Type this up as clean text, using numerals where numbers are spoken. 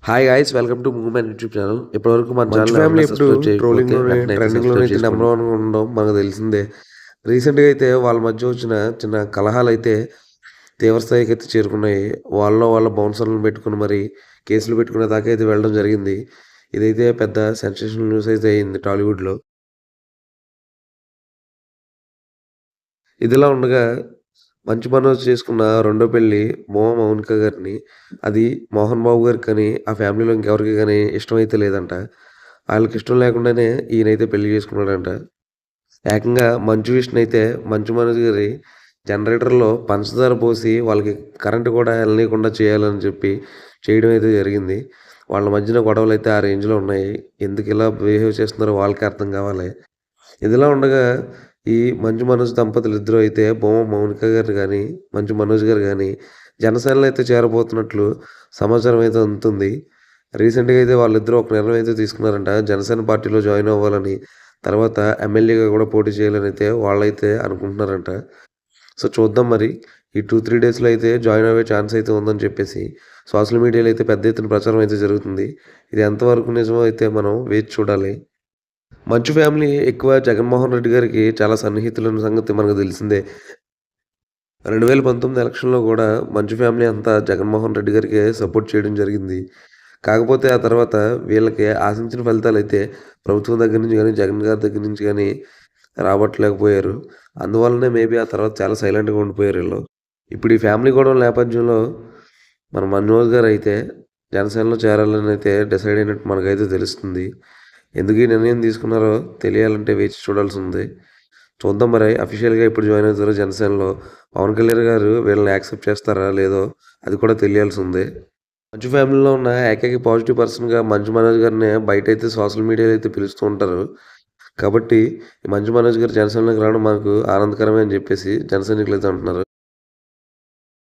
Hi guys welcome to movement YouTube channel. ఇప్పటివరకు మన మంచు ఛానల్ ఫ్యామిలీ ఎవరైనా ఎప్పుడు సబ్స్క్రైబ్ చేయకపోతే ట్రోలింగ్‌లోనే, వెంటనే అయితే ట్రెండింగ్‌లోనే సబ్స్క్రైబ్ అయితే చేసుకోండి. నంబర్ వన్‌గా ఉండడం మనకు తెలిసిందే. రీసెంట్‌గా అయితే వాళ్ళ మధ్య వచ్చిన చిన్న కలహాలైతే తీవ్ర స్థాయికైతే చేరుకున్నాయి. వాళ్ళ బౌన్సర్‌లను పెట్టుకొని మరి కేసులు పెట్టుకునే దాకా అయితే వెళ్ళడం జరిగింది. ఇదైతే పెద్ద సెన్సేషనల్ న్యూస్ అయితే అయింది టాలీవుడ్‌లో. ఇదిలా ఉండగా మంచు మనోజ్ చేసుకున్న రెండో పెళ్లి మౌనిక గారిని. అది మోహన్ బాబు గారికని, ఆ ఫ్యామిలీలో ఇంకెవరికి గాని ఇష్టమైతే లేదంట. ఆళ్ళకిష్టం లేకుండానే ఈయనైతే పెళ్లి చేసుకున్నాడంట. ఏకంగా మంచు విష్ణునైతే మంచు మనోజ్ గారి జనరేటర్‌లో పంచదార పోసి వాళ్ళకి కరెంట్ కూడా ఎళ్ళనీయకుండా చేయాలని చెప్పి చేయడం అయితే జరిగింది. వాళ్ళ మధ్యన గొడవలైతే ఆ రేంజ్‌లో ఉన్నాయి. ఎందుకిలా బిహేవ్ చేస్తున్నారో వాళ్ళకే అర్థం కావాలి. ఇదిలా ఉండగా ఈ మంచు మనోజ్ దంపతులిద్దరూ అయితే మౌనిక గారు గాని, మంచు మనోజ్ గారు గాని జనసేనలో అయితే చేరబోతున్నట్లు సమాచారం అయితే అందుతుంది. రీసెంట్‌గా అయితే వాళ్ళిద్దరూ ఒక నిర్ణయం అయితే తీసుకున్నారంట. జనసేన పార్టీలో జాయిన్ అవ్వాలని, తర్వాత ఎమ్మెల్యేగా కూడా పోటీ చేయాలని అయితే వాళ్ళైతే అనుకుంటున్నారంట. సో, చూద్దాం మరి. ఈ 2, 3 డేస్‌లో అయితే జాయిన్ అయ్యే ఛాన్స్ అయితే ఉందని చెప్పేసి సోషల్ మీడియాలో అయితే పెద్ద ఎత్తున ప్రచారం అయితే జరుగుతుంది. ఇది ఎంతవరకు నిజమో అయితే మనం వేచి చూడాలి. మంచు ఫ్యామిలీ ఎక్కువ జగన్మోహన్ రెడ్డి గారికి చాలా సన్నిహితులన్న సంగతి మనకు తెలిసిందే. 2019 ఎలక్షన్‌లో గూడా మంచు ఫ్యామిలీ అంతా జగన్మోహన్ రెడ్డి గారికే సపోర్ట్ చేయడం జరిగింది. కాకపోతే ఆ తర్వాత వీళ్ళకి ఆశించిన ఫలితాలైతే ప్రభుత్వం దగ్గర నుంచి గాని, జగన్ గారి దగ్గర నుంచి గాని రాబట్టలేకపోయారు. అందువల్లనే మేబీ ఆ తర్వాత చాలా సైలెంట్‌గా ఉండిపోయారీళ్ళు. ఇప్పుడు ఈ ఫ్యామిలీ గొడవల నేపథ్యంలో మన మనోజ్ గారైతే జనసేనలో చేరాలనైతే డిసైడ్ అయినట్టు మనకైతే తెలుస్తుంది. ఎందుకు ఈ నిర్ణయం తీసుకున్నారో తెలియాలంటే వేచి చూడాల్సింది. చూద్దాం మరి అఫీషియల్‌గా ఎప్పుడు జాయిన్ అవుతారో జనసేనలో. పవన్ కళ్యాణ్ గారు వీళ్ళని యాక్సెప్ట్ చేస్తారా లేదో అది కూడా తెలియాల్సిందే. మంచు ఫ్యామిలీలో ఉన్న ఏకైక పాజిటివ్ పర్సన్‌గా మంచు మనోజ్ గారినే బయటైతే సోషల్ మీడియాలో అయితే పిలుస్తూ ఉంటారు. కాబట్టి ఈ మంచు మనోజ్ గారు జనసేనలోకి రావడం మనకు ఆనందకరమే అని చెప్పేసి జన సైనికులైతే అంటున్నారు.